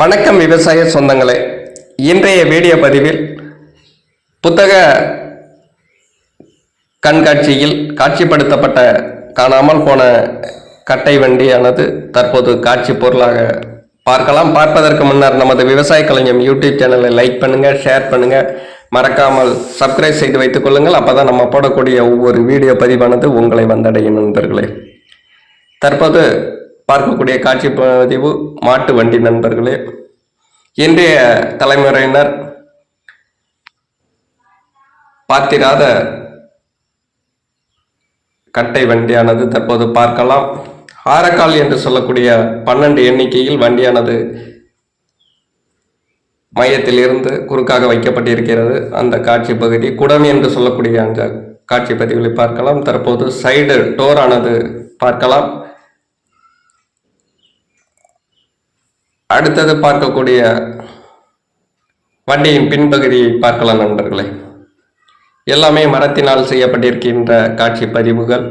வணக்கம் விவசாய சொந்தங்களே. இன்றைய வீடியோ பதிவில் புத்தக கண்காட்சியில் காட்சிப்படுத்தப்பட்ட காணாமல் போன கட்டை வண்டியானது தற்போது காட்சி பொருளாக பார்க்கலாம். பார்ப்பதற்கு முன்னர் நமது விவசாய கலைஞம் யூடியூப் சேனலை லைக் பண்ணுங்க, ஷேர் பண்ணுங்க, மறக்காமல் சப்ஸ்கிரைப் செய்து வைத்துக் கொள்ளுங்கள். அப்பதான் நம்ம போடக்கூடிய ஒவ்வொரு வீடியோ பதிவானது உங்களை வந்தடையும் நண்பர்களே. தற்போது பார்க்கக்கூடிய காட்சி பதிவு மாட்டு வண்டி நண்பர்களே. இன்றைய தலைமுறையினர் பார்த்திராத கட்டை வண்டியானது தற்போது பார்க்கலாம். ஆரக்கால் என்று சொல்லக்கூடிய 12 எண்ணிக்கையில் வண்டியானது மையத்தில் இருந்து குறுக்காக வைக்கப்பட்டிருக்கிறது. அந்த காட்சி பகுதி குடம் என்று சொல்லக்கூடிய அந்த காட்சி பதிவுகளை பார்க்கலாம். தற்போது சைடு டோர் ஆனது பார்க்கலாம். அடுத்தது பார்க்கக்கூடிய வண்டியின் பின்பகுதியை பார்க்கலாம் நண்பர்களே. எல்லாமே மரத்தினால் செய்யப்பட்டிருக்கின்ற காட்சி பதிவுகள்.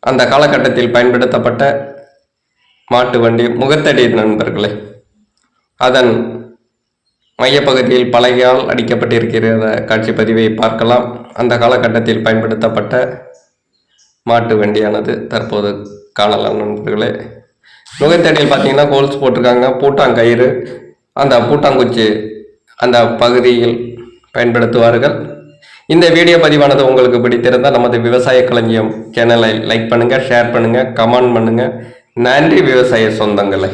அந்த காலகட்டத்தில் பயன்படுத்தப்பட்ட மாட்டு வண்டி முகத்தடி நண்பர்களே. அதன் மையப்பகுதியில் பலகையால் அடிக்கப்பட்டிருக்கிற காட்சி பதிவை பார்க்கலாம். அந்த காலகட்டத்தில் பயன்படுத்தப்பட்ட மாட்டு வண்டியானது தற்போது காணலாம் நண்பர்களே. முகத்தடியில் பார்த்தீங்கன்னா கோல்ஸ் போட்டிருக்காங்க. பூட்டாங்கயிறு, அந்த பூட்டாங்குச்சி அந்த பகுதியில் பயன்படுத்துவார்கள். இந்த வீடியோ பதிவானது உங்களுக்கு பிடித்திருந்தால் நமது விவசாய களஞ்சியம் சேனலை லைக் பண்ணுங்கள், ஷேர் பண்ணுங்கள், கமெண்ட் பண்ணுங்கள். நன்றி விவசாய சொந்தங்களை.